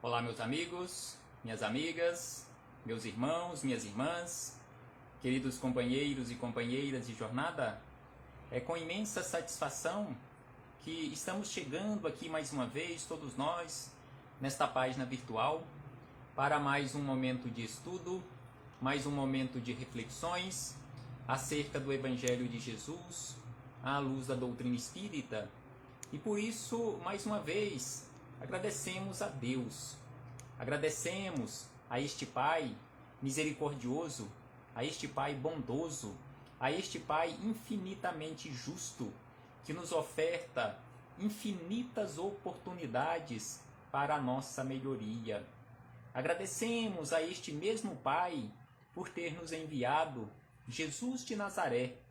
Olá, meus amigos, minhas amigas, meus irmãos, minhas irmãs, queridos companheiros e companheiras de jornada. É com imensa satisfação que estamos chegando aqui mais uma vez, todos nós, nesta página virtual, para mais um momento de estudo, mais um momento de reflexões acerca do Evangelho de Jesus, à luz da doutrina espírita. E por isso, mais uma vez, agradecemos a Deus, agradecemos a este Pai misericordioso, a este Pai bondoso, a este Pai infinitamente justo, que nos oferta infinitas oportunidades para a nossa melhoria. Agradecemos a este mesmo Pai por ter nos enviado Jesus de Nazaré,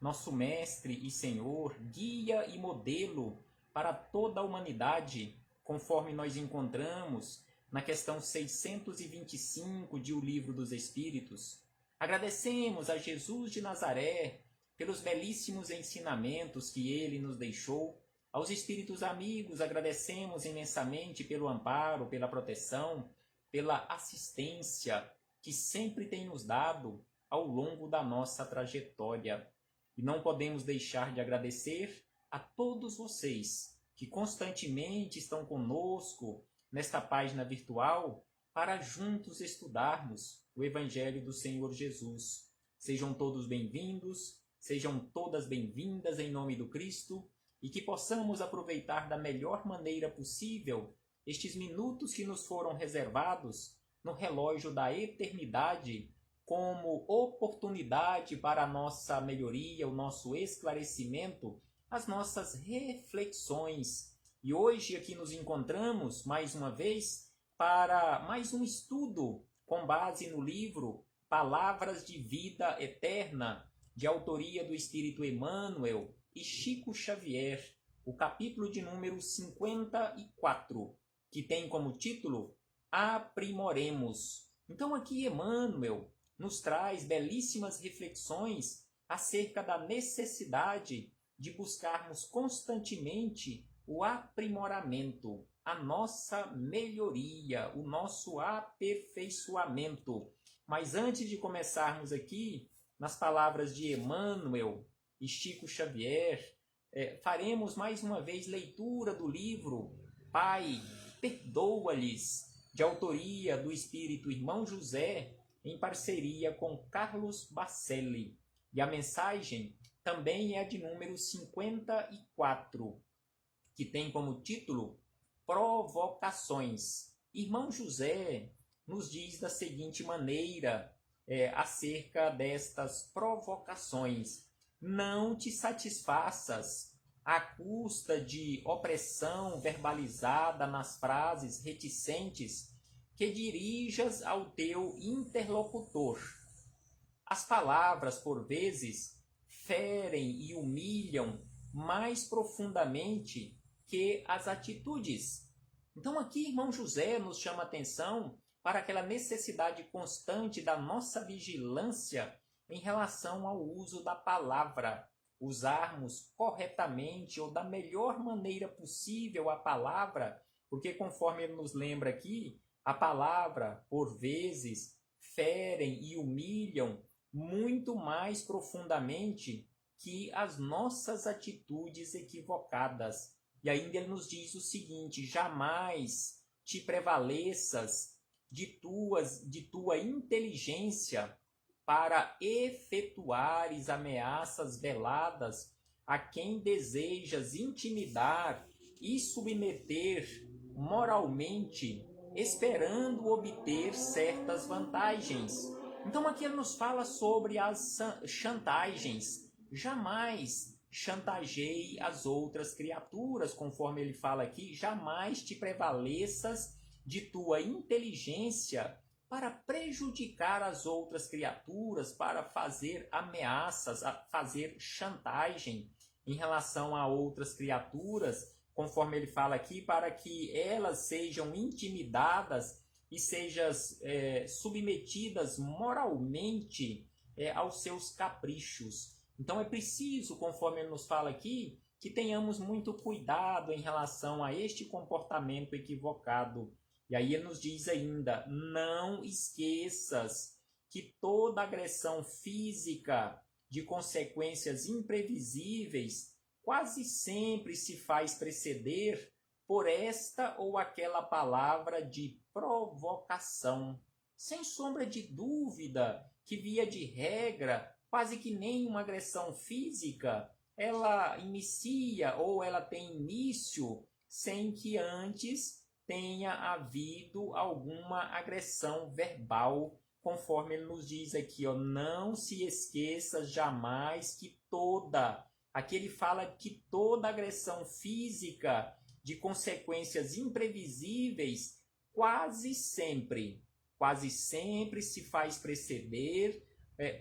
nosso Mestre e Senhor, guia e modelo para toda a humanidade, conforme nós encontramos na questão 625 de O Livro dos Espíritos. Agradecemos a Jesus de Nazaré pelos belíssimos ensinamentos que ele nos deixou. Aos Espíritos amigos agradecemos imensamente pelo amparo, pela proteção, pela assistência que sempre tem nos dado ao longo da nossa trajetória. E não podemos deixar de agradecer a todos vocês que constantemente estão conosco nesta página virtual para juntos estudarmos o Evangelho do Senhor Jesus. Sejam todos bem-vindos, sejam todas bem-vindas em nome do Cristo e que possamos aproveitar da melhor maneira possível estes minutos que nos foram reservados no relógio da eternidade como oportunidade para a nossa melhoria, o nosso esclarecimento, as nossas reflexões. E hoje aqui nos encontramos, mais uma vez, para mais um estudo com base no livro Palavras de Vida Eterna, de autoria do Espírito Emmanuel e Chico Xavier, o capítulo de número 54, que tem como título Aprimoremos. Então aqui Emmanuel nos traz belíssimas reflexões acerca da necessidade de buscarmos constantemente o aprimoramento, a nossa melhoria, o nosso aperfeiçoamento. Mas antes de começarmos aqui, nas palavras de Emmanuel e Chico Xavier, faremos mais uma vez leitura do livro Pai, Perdoa-lhes, de autoria do Espírito Irmão José, em parceria com Carlos Bacelli. E a mensagem também é a de número 54, que tem como título Provocações. Irmão José nos diz da seguinte maneira acerca destas provocações: não te satisfaças à custa de opressão verbalizada nas frases reticentes que dirijas ao teu interlocutor. As palavras, por vezes, ferem e humilham mais profundamente que as atitudes. Então aqui, irmão José nos chama a atenção para aquela necessidade constante da nossa vigilância em relação ao uso da palavra. Usarmos corretamente ou da melhor maneira possível a palavra, porque conforme ele nos lembra aqui, a palavra, por vezes, ferem e humilham muito mais profundamente que as nossas atitudes equivocadas. E ainda ele nos diz o seguinte: jamais te prevaleças de tua inteligência para efetuares ameaças veladas a quem desejas intimidar e submeter moralmente, esperando obter certas vantagens. Então aqui ele nos fala sobre as chantagens. Jamais chantageie as outras criaturas, conforme ele fala aqui, jamais te prevaleças de tua inteligência para prejudicar as outras criaturas, para fazer ameaças, fazer chantagem em relação a outras criaturas, conforme ele fala aqui, para que elas sejam intimidadas e sejam submetidas moralmente aos seus caprichos. Então é preciso, conforme ele nos fala aqui, que tenhamos muito cuidado em relação a este comportamento equivocado. E aí ele nos diz ainda, não esqueças que toda agressão física de consequências imprevisíveis quase sempre se faz preceder por esta ou aquela palavra de provocação. Sem sombra de dúvida que, via de regra, quase que nenhuma agressão física, ela inicia ou ela tem início sem que antes tenha havido alguma agressão verbal, conforme ele nos diz aqui, ó, não se esqueça jamais que aqui ele fala que toda agressão física de consequências imprevisíveis quase sempre se faz preceder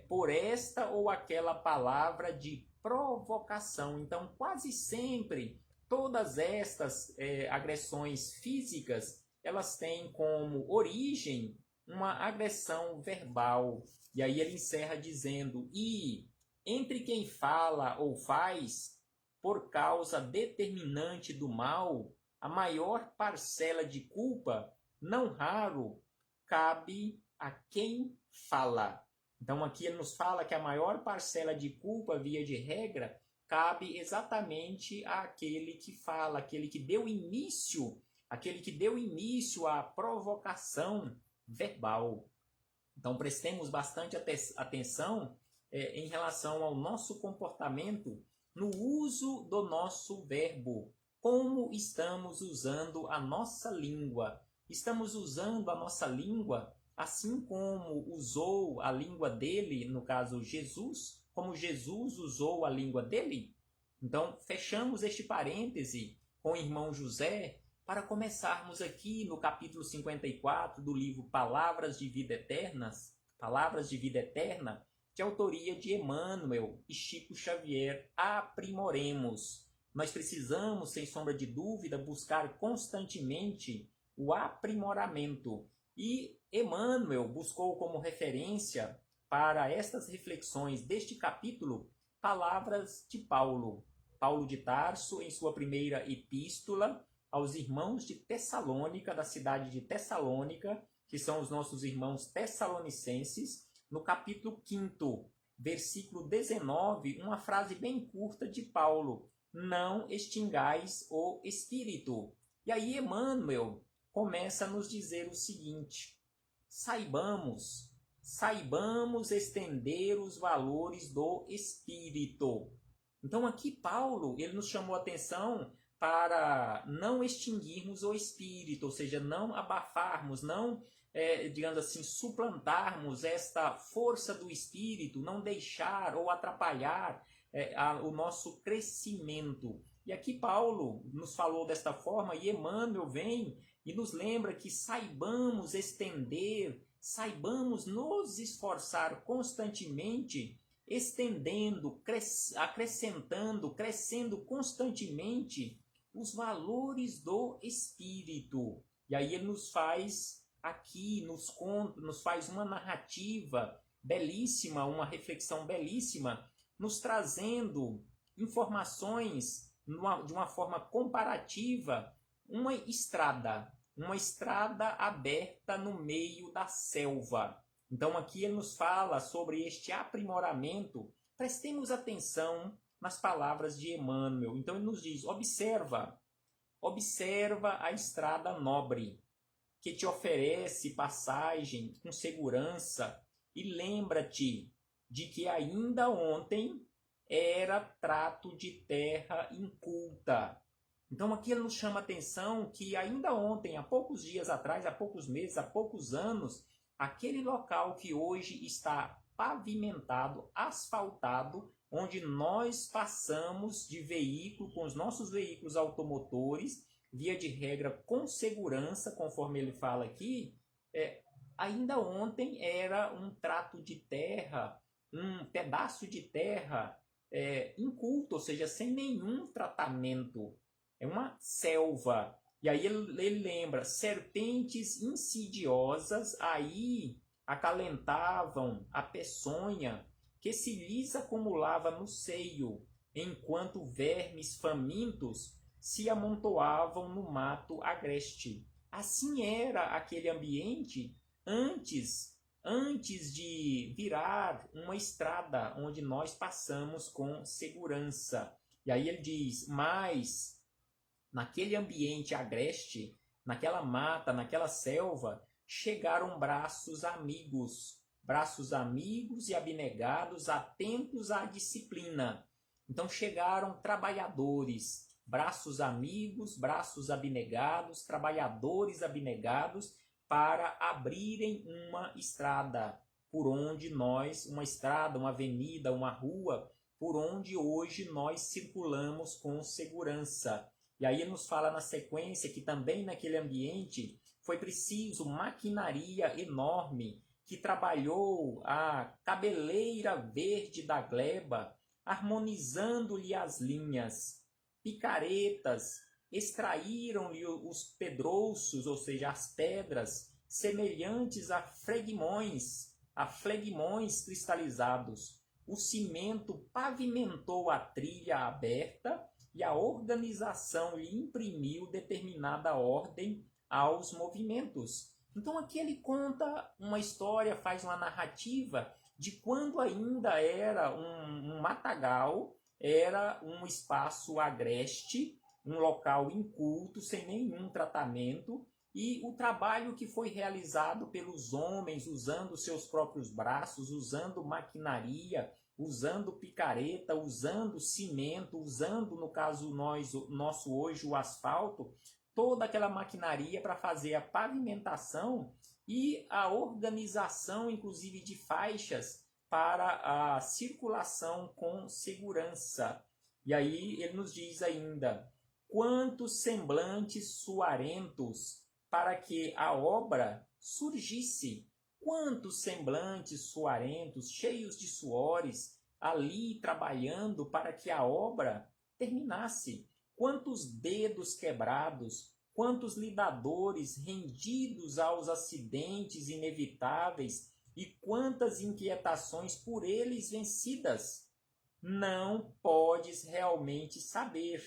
por esta ou aquela palavra de provocação. Então, quase sempre, todas estas agressões físicas, elas têm como origem uma agressão verbal. E aí ele encerra dizendo, e entre quem fala ou faz, por causa determinante do mal, a maior parcela de culpa, não raro, cabe a quem fala. Então aqui ele nos fala que a maior parcela de culpa, via de regra, cabe exatamente àquele que fala, aquele que deu início à provocação verbal. Então prestemos bastante atenção em relação ao nosso comportamento no uso do nosso verbo. Como estamos usando a nossa língua? Estamos usando a nossa língua assim como usou a língua dele, no caso Jesus, como Jesus usou a língua dele? Então, fechamos este parêntese com o irmão José para começarmos aqui no capítulo 54 do livro Palavras de Vida Eterna, de autoria de Emmanuel e Chico Xavier. Aprimoremos. Nós precisamos, sem sombra de dúvida, buscar constantemente o aprimoramento. E Emmanuel buscou como referência para estas reflexões deste capítulo palavras de Paulo de Tarso, em sua primeira epístola aos irmãos de Tessalônica, da cidade de Tessalônica, que são os nossos irmãos tessalonicenses, no capítulo 5º, versículo 19, uma frase bem curta de Paulo: não extingais o espírito. E aí Emmanuel começa a nos dizer o seguinte: saibamos estender os valores do espírito. Então aqui Paulo, ele nos chamou a atenção para não extinguirmos o espírito, ou seja, não abafarmos, não, digamos assim, suplantarmos esta força do espírito, não deixar ou atrapalhar o nosso crescimento. E aqui Paulo nos falou desta forma, e Emmanuel vem e nos lembra que saibamos estender, saibamos nos esforçar constantemente, estendendo, acrescentando, crescendo constantemente os valores do espírito. E aí ele nos faz aqui, nos faz uma narrativa belíssima, uma reflexão belíssima, nos trazendo informações de uma forma comparativa, uma estrada aberta no meio da selva. Então aqui ele nos fala sobre este aprimoramento. Prestemos atenção nas palavras de Emmanuel. Então ele nos diz: observa a estrada nobre, que te oferece passagem com segurança, e lembra-te de que ainda ontem era trato de terra inculta. Então aqui ele nos chama a atenção que ainda ontem, há poucos dias atrás, há poucos meses, há poucos anos, aquele local que hoje está pavimentado, asfaltado, onde nós passamos de veículo, com os nossos veículos automotores, via de regra com segurança, conforme ele fala aqui, ainda ontem era um trato de terra, um pedaço de terra inculto, ou seja, sem nenhum tratamento. É uma selva. E aí ele lembra, serpentes insidiosas aí acalentavam a peçonha que se lhes acumulava no seio, enquanto vermes famintos se amontoavam no mato agreste. Assim era aquele ambiente antes de virar uma estrada onde nós passamos com segurança. E aí ele diz, mas naquele ambiente agreste, naquela mata, naquela selva, chegaram braços amigos e abnegados, atentos à disciplina. Então chegaram trabalhadores, braços amigos, braços abnegados, trabalhadores abnegados, para abrirem uma estrada por onde nós, uma estrada, uma avenida, uma rua, por onde hoje nós circulamos com segurança. E aí ele nos fala na sequência que também naquele ambiente foi preciso maquinaria enorme que trabalhou a cabeleira verde da gleba, harmonizando-lhe as linhas. Picaretas extraíram-lhe os pedrouços, ou seja, as pedras, semelhantes a flegmões cristalizados. O cimento pavimentou a trilha aberta e a organização lhe imprimiu determinada ordem aos movimentos. Então aqui ele conta uma história, faz uma narrativa de quando ainda era um matagal, era um espaço agreste, um local inculto, sem nenhum tratamento, e o trabalho que foi realizado pelos homens, usando seus próprios braços, usando maquinaria, usando picareta, usando cimento, usando, no caso nosso hoje, o asfalto, toda aquela maquinaria para fazer a pavimentação e a organização, inclusive, de faixas para a circulação com segurança. E aí ele nos diz ainda, quantos semblantes suarentos para que a obra surgisse. Quantos semblantes suarentos, cheios de suores, ali trabalhando para que a obra terminasse. Quantos dedos quebrados, quantos lidadores rendidos aos acidentes inevitáveis e quantas inquietações por eles vencidas. Não podes realmente saber,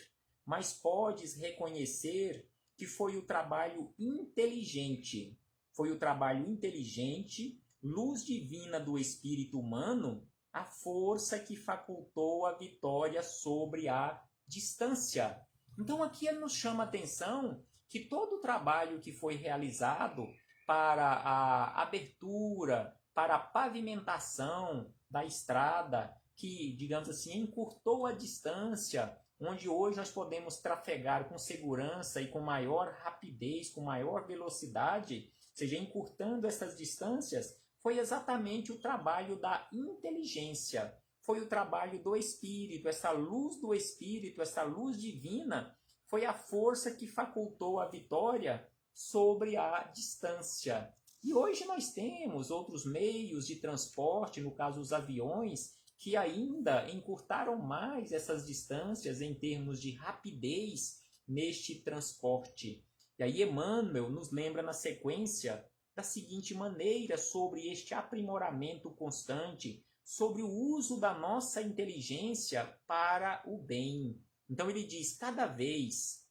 mas podes reconhecer que foi o trabalho inteligente. Foi o trabalho inteligente, luz divina do espírito humano, a força que facultou a vitória sobre a distância. Então aqui ele nos chama a atenção que todo o trabalho que foi realizado para a abertura, para a pavimentação da estrada, que, digamos assim, encurtou a distância, onde hoje nós podemos trafegar com segurança e com maior rapidez, com maior velocidade, ou seja, encurtando essas distâncias, foi exatamente o trabalho da inteligência, foi o trabalho do Espírito, essa luz do Espírito, essa luz divina, foi a força que facultou a vitória sobre a distância. E hoje nós temos outros meios de transporte, no caso os aviões, que ainda encurtaram mais essas distâncias em termos de rapidez neste transporte. E aí Emmanuel nos lembra na sequência da seguinte maneira sobre este aprimoramento constante, sobre o uso da nossa inteligência para o bem. Então ele diz, cada vez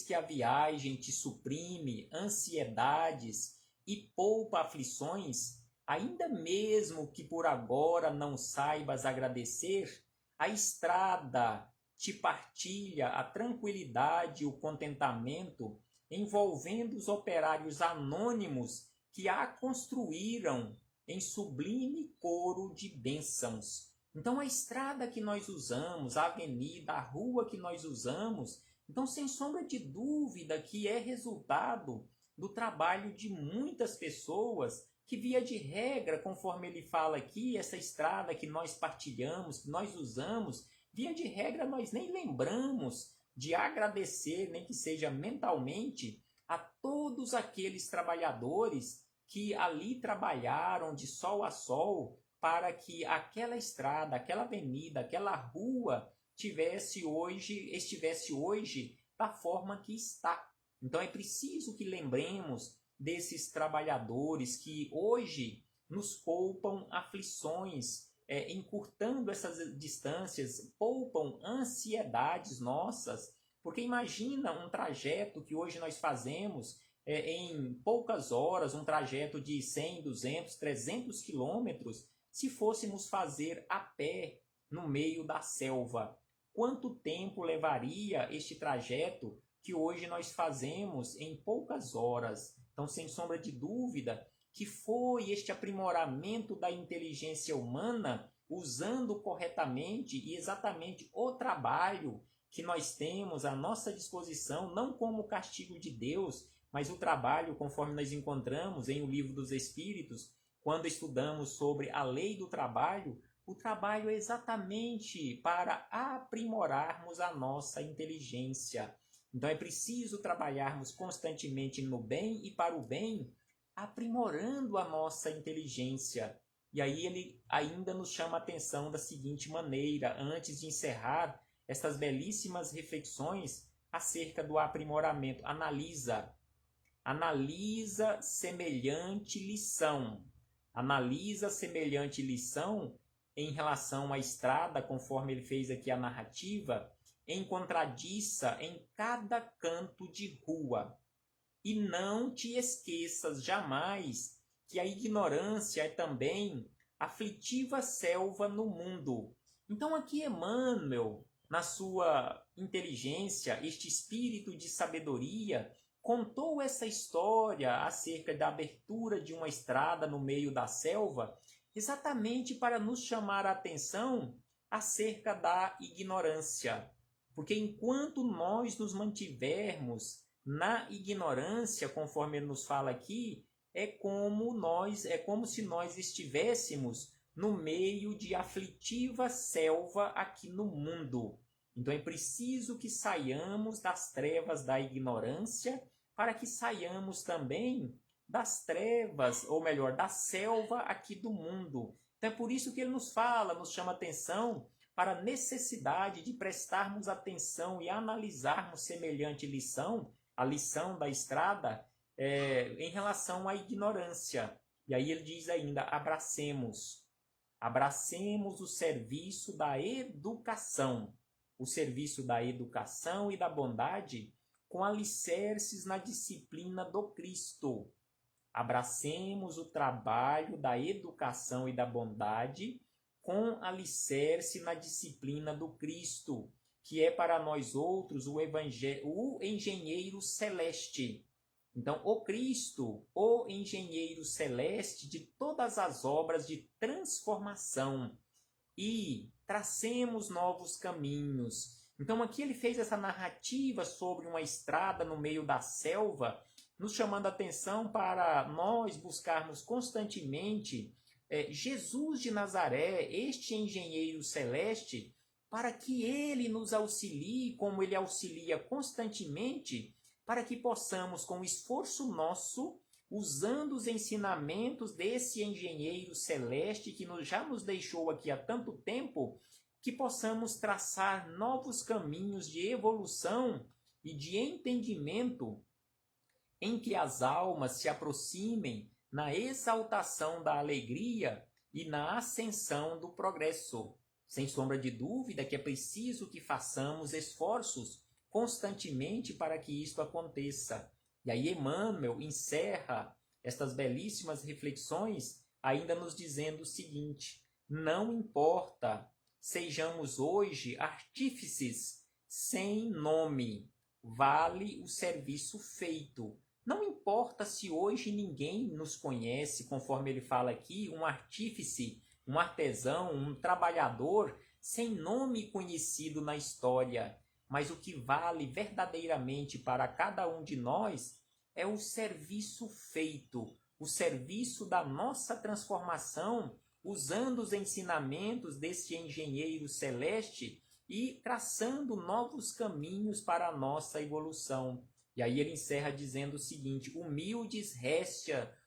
que a viagem te suprime ansiedades e poupa aflições, ainda mesmo que por agora não saibas agradecer, a estrada te partilha a tranquilidade e o contentamento, envolvendo os operários anônimos que a construíram em sublime coro de bênçãos. Então a estrada que nós usamos, a avenida, a rua que nós usamos, então sem sombra de dúvida que é resultado do trabalho de muitas pessoas que via de regra, conforme ele fala aqui, essa estrada que nós partilhamos, que nós usamos, via de regra nós nem lembramos de agradecer, nem que seja mentalmente, a todos aqueles trabalhadores que ali trabalharam de sol a sol para que aquela estrada, aquela avenida, aquela rua estivesse hoje da forma que está. Então é preciso que lembremos desses trabalhadores que hoje nos poupam aflições, encurtando essas distâncias, poupam ansiedades nossas, Porque imagina um trajeto que hoje nós fazemos em poucas horas, um trajeto de 100, 200, 300 quilômetros, se fôssemos fazer a pé no meio da selva. Quanto tempo levaria este trajeto que hoje nós fazemos em poucas horas? Então, sem sombra de dúvida, que foi este aprimoramento da inteligência humana, usando corretamente e exatamente o trabalho que nós temos à nossa disposição, não como castigo de Deus, mas o trabalho, conforme nós encontramos em O Livro dos Espíritos, quando estudamos sobre a lei do trabalho, o trabalho é exatamente para aprimorarmos a nossa inteligência. Então é preciso trabalharmos constantemente no bem e para o bem, aprimorando a nossa inteligência. E aí ele ainda nos chama a atenção da seguinte maneira, antes de encerrar estas belíssimas reflexões acerca do aprimoramento. Analisa semelhante lição. Analisa semelhante lição em relação à estrada, conforme ele fez aqui a narrativa, encontradiça em cada canto de rua. E não te esqueças jamais que a ignorância é também aflitiva selva no mundo. Então aqui Emmanuel, na sua inteligência, este espírito de sabedoria, contou essa história acerca da abertura de uma estrada no meio da selva, exatamente para nos chamar a atenção acerca da ignorância. Porque enquanto nós nos mantivermos na ignorância, conforme ele nos fala aqui, é como se nós estivéssemos no meio de aflitiva selva aqui no mundo. Então é preciso que saiamos das trevas da ignorância para que saiamos também das trevas, ou melhor, da selva aqui do mundo. Então é por isso que ele nos fala, nos chama atenção para a necessidade de prestarmos atenção e analisarmos semelhante lição, a lição da estrada, em relação à ignorância. E aí ele diz ainda, abracemos o serviço da educação, o serviço da educação e da bondade com alicerces na disciplina do Cristo. Abracemos o trabalho da educação e da bondade com alicerce na disciplina do Cristo, que é para nós outros o engenheiro celeste. Então, o Cristo, o engenheiro celeste de todas as obras de transformação, e tracemos novos caminhos. Então, aqui ele fez essa narrativa sobre uma estrada no meio da selva, nos chamando a atenção para nós buscarmos constantemente Jesus de Nazaré, este engenheiro celeste, para que ele nos auxilie, como ele auxilia constantemente, para que possamos, com esforço nosso, usando os ensinamentos desse engenheiro celeste que já nos deixou aqui há tanto tempo, que possamos traçar novos caminhos de evolução e de entendimento em que as almas se aproximem na exaltação da alegria e na ascensão do progresso. Sem sombra de dúvida que é preciso que façamos esforços constantemente para que isto aconteça. E aí Emmanuel encerra estas belíssimas reflexões ainda nos dizendo o seguinte: não importa, sejamos hoje artífices sem nome, vale o serviço feito. Não importa se hoje ninguém nos conhece, conforme ele fala aqui, um artífice, um artesão, um trabalhador sem nome conhecido na história. Mas o que vale verdadeiramente para cada um de nós é o serviço feito, o serviço da nossa transformação, usando os ensinamentos desse engenheiro celeste e traçando novos caminhos para a nossa evolução. E aí ele encerra dizendo o seguinte: humilde réstia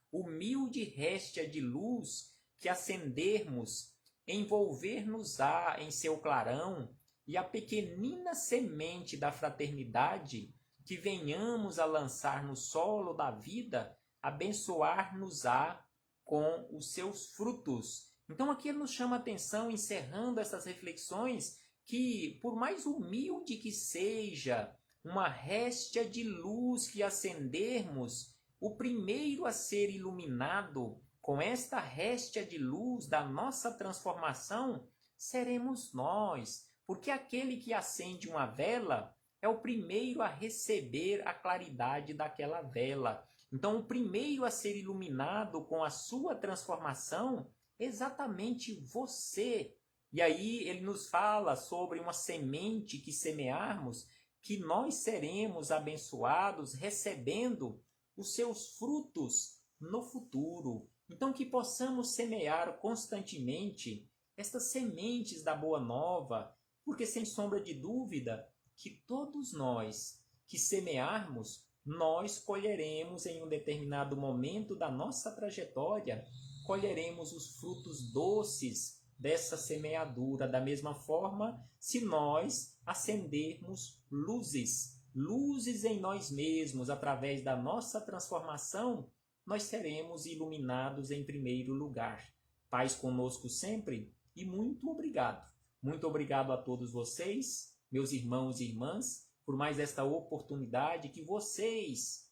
de luz que acendermos, envolver-nos-á em seu clarão, e a pequenina semente da fraternidade que venhamos a lançar no solo da vida, abençoar-nos-á com os seus frutos. Então aqui ele nos chama a atenção, encerrando essas reflexões, que por mais humilde que seja uma réstia de luz que acendermos, o primeiro a ser iluminado com esta réstia de luz da nossa transformação seremos nós, porque aquele que acende uma vela é o primeiro a receber a claridade daquela vela. Então, o primeiro a ser iluminado com a sua transformação é exatamente você. E aí ele nos fala sobre uma semente que semearmos, que nós seremos abençoados recebendo os seus frutos no futuro. Então, que possamos semear constantemente estas sementes da Boa Nova, porque sem sombra de dúvida que todos nós que semearmos, nós colheremos em um determinado momento da nossa trajetória, colheremos os frutos doces dessa semeadura. Da mesma forma, se nós acendermos luzes em nós mesmos através da nossa transformação, nós seremos iluminados em primeiro lugar. Paz conosco sempre e muito obrigado. Muito obrigado a todos vocês, meus irmãos e irmãs, por mais esta oportunidade que vocês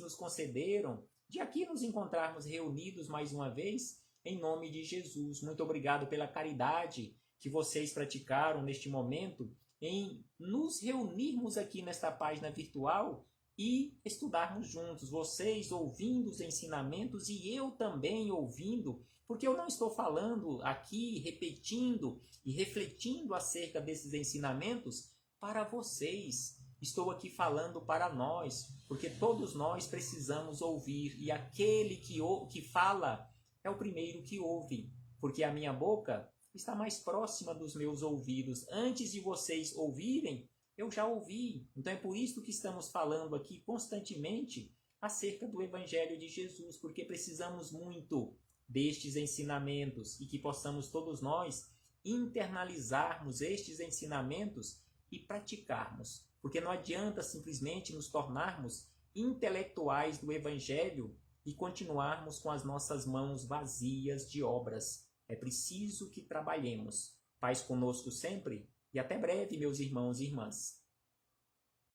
nos concederam de aqui nos encontrarmos reunidos mais uma vez em nome de Jesus. Muito obrigado pela caridade que vocês praticaram neste momento em nos reunirmos aqui nesta página virtual e estudarmos juntos, vocês ouvindo os ensinamentos e eu também ouvindo, porque eu não estou falando aqui, repetindo e refletindo acerca desses ensinamentos para vocês. Estou aqui falando para nós, porque todos nós precisamos ouvir, e aquele que fala é o primeiro que ouve, porque a minha boca está mais próxima dos meus ouvidos. Antes de vocês ouvirem, eu já ouvi. Então é por isso que estamos falando aqui constantemente acerca do Evangelho de Jesus, porque precisamos muito destes ensinamentos e que possamos todos nós internalizarmos estes ensinamentos e praticarmos. Porque não adianta simplesmente nos tornarmos intelectuais do Evangelho e continuarmos com as nossas mãos vazias de obras. É preciso que trabalhemos. Paz conosco sempre e até breve, meus irmãos e irmãs.